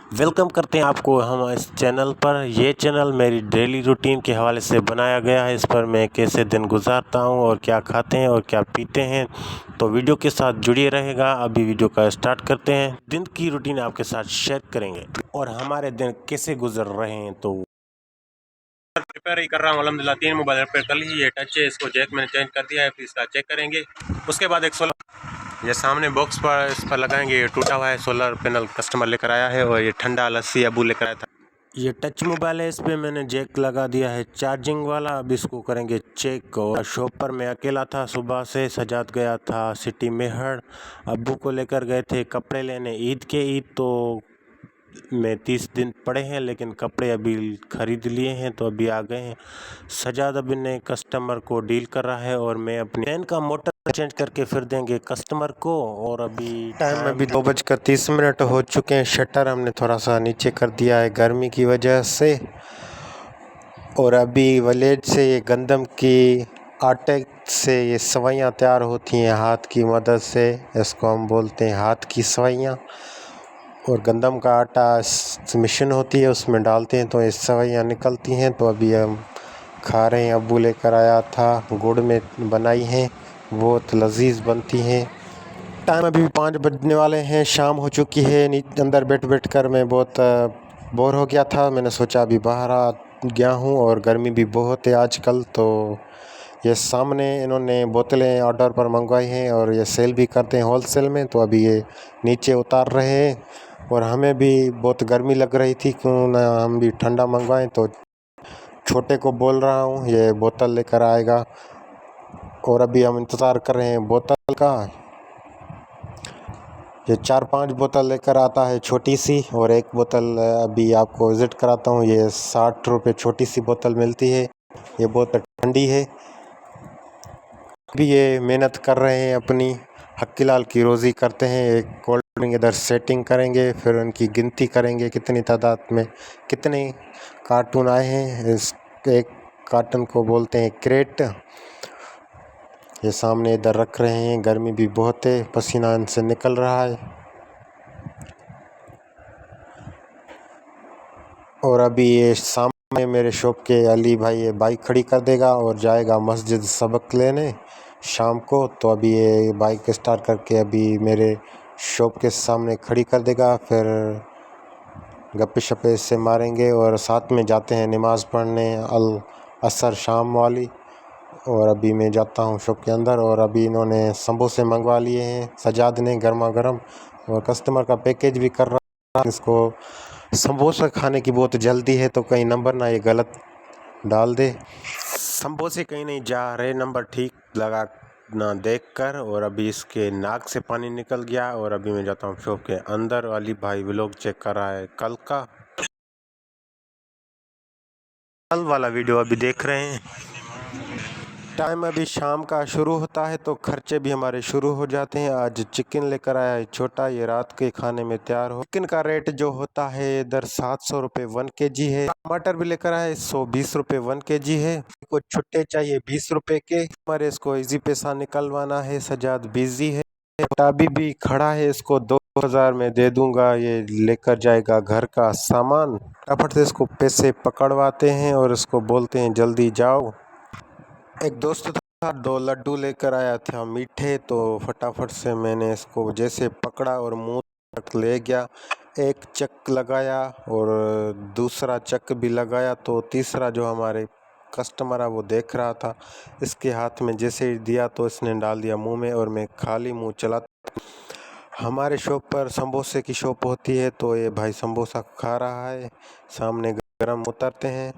Welcome करते हैं आपको हम इस चैनल पर। ये चैनल मेरी डेली रूटीन के हवाले से बनाया गया है। इस पर मैं कैसे दिन गुजारता हूँ और क्या खाते हैं और क्या पीते हैं, तो वीडियो के साथ जुड़िए रहेगा। अभी वीडियो का स्टार्ट करते हैं। दिन की रूटीन आपके साथ शेयर करेंगे और हमारे दिन कैसे गुजर रहे हैं। तो रिपेयर ही कर रहा हूँ अल्हम्दुलिल्लाह। 3 मोबाइल रिपेयर कर ली। ये टच है, इसको जैक मैंने चेंज कर दिया है, फिर इसका चेक करेंगे। उसके बाद एक सोलर ये सामने बॉक्स पर इस पर लगाएंगे। ये टूटा हुआ है सोलर पैनल कस्टमर लेकर आया है, और ये ठंडा लस्सी अबू लेकर आया था। ये टच मोबाइल है, इस पर मैंने जैक लगा दिया है चार्जिंग वाला। अब इसको करेंगे चेक। और शॉप पर मैं अकेला था, सुबह से सजाद गया था सिटी मेहर। अब्बू को लेकर गए थे कपड़े लेने ईद के। ईद तो में 30 दिन पड़े हैं, लेकिन कपड़े अभी ख़रीद लिए हैं तो अभी आ गए हैं। सजाद अभी ने कस्टमर को डील कर रहा है, और मैं अपनी फैन का मोटर चेंज करके फिर देंगे कस्टमर को। और अभी टाइम अभी 2:30 हो चुके हैं। शटर हमने थोड़ा सा नीचे कर दिया है गर्मी की वजह से। और अभी विलेज से ये गंदम की आटे से ये सवैयाँ तैयार होती हैं हाथ की मदद से। इसको हम बोलते हैं हाथ की सवैयाँ। और गंदम का आटा मशीन होती है, उसमें डालते हैं तो ये सवैयाँ निकलती हैं। तो अभी हम खा रहे हैं। अब्बू लेकर आया था, गुड़ में बनाई हैं, बहुत लजीज बनती हैं। टाइम अभी 5 बजने वाले हैं, शाम हो चुकी है। अंदर बैठ कर मैं बहुत बोर हो गया था। मैंने सोचा अभी बाहर आ गया हूँ, और गर्मी भी बहुत है आजकल। तो ये सामने इन्होंने बोतलें ऑर्डर पर मंगवाई हैं, और ये सेल भी करते हैं होलसेल में। तो अभी ये नीचे उतार रहे हैं, और हमें भी बहुत गर्मी लग रही थी, क्यों ना हम भी ठंडा मंगवाएं। तो छोटे को बोल रहा हूँ ये बोतल लेकर आएगा, और अभी हम इंतज़ार कर रहे हैं बोतल का। ये 4-5 बोतल लेकर आता है छोटी सी, और एक बोतल अभी आपको विज़िट कराता हूँ। ये 60 रुपये छोटी सी बोतल मिलती है। ये बोतल ठंडी है। अभी ये मेहनत कर रहे हैं, अपनी हक्कीलाल की रोज़ी करते हैं। एक कोल्ड ड्रिंक इधर सेटिंग करेंगे, फिर उनकी गिनती करेंगे कितनी तादाद में कितने कार्टून आए हैं। इस एक कार्टन को बोलते हैं क्रेट। ये सामने इधर रख रहे हैं। गर्मी भी बहुत है, पसीना इनसे निकल रहा है। और अभी ये सामने मेरे शॉप के अली भाई ये बाइक खड़ी कर देगा और जाएगा मस्जिद सबक लेने शाम को। तो अभी ये बाइक स्टार्ट करके अभी मेरे शॉप के सामने खड़ी कर देगा, फिर गप्पे शप्पे इससे मारेंगे, और साथ में जाते हैं नमाज़ पढ़ने अल असर शाम वाली। और अभी मैं जाता हूँ शॉप के अंदर। और अभी इन्होंने समोसे मंगवा लिए हैं सजाद ने गर्मा गर्म, और कस्टमर का पैकेज भी कर रहा है। इसको समोसा खाने की बहुत जल्दी है, तो कहीं नंबर ना ये गलत डाल दे। समोसे कहीं नहीं जा रहे, नंबर ठीक लगा ना देख कर। और अभी इसके नाक से पानी निकल गया। और अभी मैं जाता हूँ शॉप के अंदर। अली भाई व्लॉग चेक कर रहा है कल का। कल वाला वीडियो अभी देख रहे हैं। टाइम अभी शाम का शुरू होता है, तो खर्चे भी हमारे शुरू हो जाते हैं। आज चिकन लेकर आया है छोटा, ये रात के खाने में तैयार हो। चिकन का रेट जो होता है इधर 700 रुपये 1 kg है। टमाटर भी लेकर आया है 120 रुपये 1 kg है। कुछ छुट्टे चाहिए 20 रुपये के। हमारे इसको इजी पैसा निकलवाना है, सजाद बिजी है। अभी भी खड़ा है, इसको 2000 में दे दूंगा, ये लेकर जाएगा घर का सामान। फटाफट से इसको पैसे पकड़वाते हैं, और इसको बोलते हैं जल्दी जाओ। एक दोस्त था, 2 लड्डू लेकर आया था मीठे। तो फटाफट से मैंने इसको जैसे पकड़ा और मुंह तक ले गया। एक चक लगाया और दूसरा चक भी लगाया, तो तीसरा जो हमारे कस्टमर है वो देख रहा था। इसके हाथ में जैसे ही दिया तो इसने डाल दिया मुंह में, और मैं खाली मुंह चला। हमारे शॉप पर समोसे की शॉप होती है, तो ये भाई समोसा खा रहा है। सामने गरम उतरते हैं।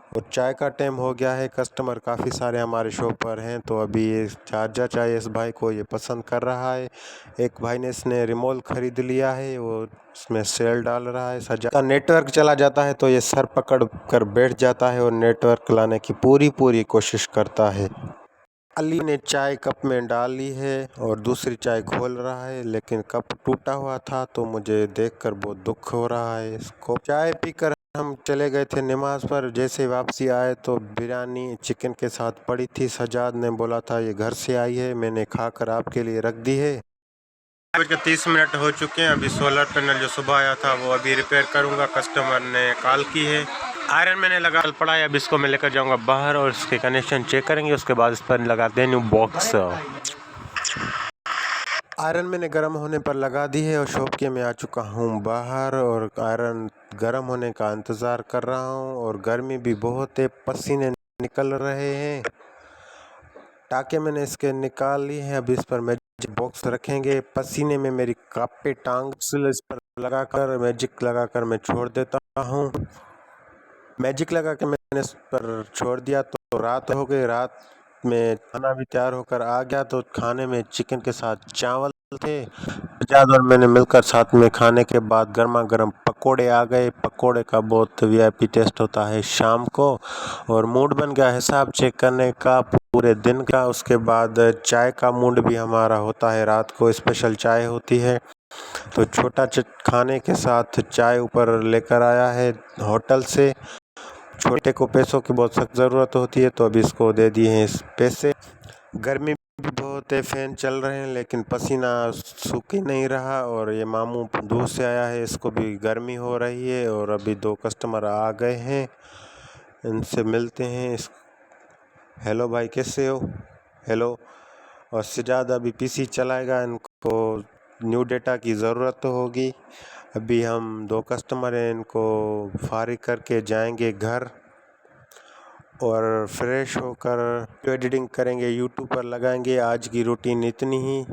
और चाय का टाइम हो गया है, कस्टमर काफ़ी सारे हमारे शॉप पर हैं। तो अभी ये चार्जर चाय इस भाई को ये पसंद कर रहा है। एक भाई ने इसने रिमोट ख़रीद लिया है, वो इसमें सेल डाल रहा है। सजा का नेटवर्क चला जाता है तो ये सर पकड़ कर बैठ जाता है, और नेटवर्क लाने की पूरी कोशिश करता है। अली ने चाय कप में डाल ली है, और दूसरी चाय खोल रहा है, लेकिन कप टूटा हुआ था। तो मुझे देखकर बहुत दुख हो रहा है। इसको चाय पीकर हम चले गए थे नमाज पर। जैसे वापसी आए तो बिरयानी चिकन के साथ पड़ी थी। सजाद ने बोला था ये घर से आई है, मैंने खाकर आपके लिए रख दी है। 30 मिनट हो चुके हैं। अभी सोलर पैनल जो सुबह आया था वो अभी रिपेयर करूंगा। कस्टमर ने कॉल की है। आयरन मैंने लगा पड़ा है। अब इसको मैं लेकर जाऊंगा बाहर और इसके कनेक्शन चेक करेंगे। उसके बाद इस पर लगाते हैं न्यू बॉक्स। आयरन मैंने गर्म होने पर लगा दी है और शॉप के मैं आ चुका हूँ बाहर और आयरन गर्म होने का इंतज़ार कर रहा हूँ। और गर्मी भी बहुत है, पसीने निकल रहे हैं। टाके मैंने इसके निकाल लिए हैं। अब इस पर मैजिक बॉक्स रखेंगे। पसीने में मेरी कापे टांग इस पर लगाकर मैजिक लगाकर मैं छोड़ देता हूँ। मैजिक लगा के मैंने इस पर छोड़ दिया तो रात हो गई। रात में खाना भी तैयार होकर आ गया। तो खाने में चिकन के साथ चावल थे। सजाद और मैंने मिलकर साथ में खाने के बाद गर्मा गर्म पकोड़े आ गए। पकोड़े का बहुत वीआईपी टेस्ट होता है शाम को। और मूड बन गया हिसाब चेक करने का पूरे दिन का। उसके बाद चाय का मूड भी हमारा होता है। रात को स्पेशल चाय होती है। तो छोटा खाने के साथ चाय ऊपर लेकर आया है होटल से। छोटे को पैसों की बहुत सख्त ज़रूरत होती है तो अभी इसको दे दिए हैं इस पैसे। गर्मी भी बहुत है, फ़ैन चल रहे हैं लेकिन पसीना सूख ही नहीं रहा। और ये मामू दूर से आया है, इसको भी गर्मी हो रही है। और अभी 2 कस्टमर आ गए हैं, इनसे मिलते हैं। हेलो भाई, कैसे हो? हेलो। और सजाद अभी पीसी चलाएगा। इनको न्यू डेटा की ज़रूरत तो होगी। अभी हम 2 कस्टमर हैं, इनको फारिग करके जाएंगे घर और फ्रेश होकर एडिटिंग करेंगे, यूट्यूब पर लगाएंगे। आज की रूटीन इतनी ही।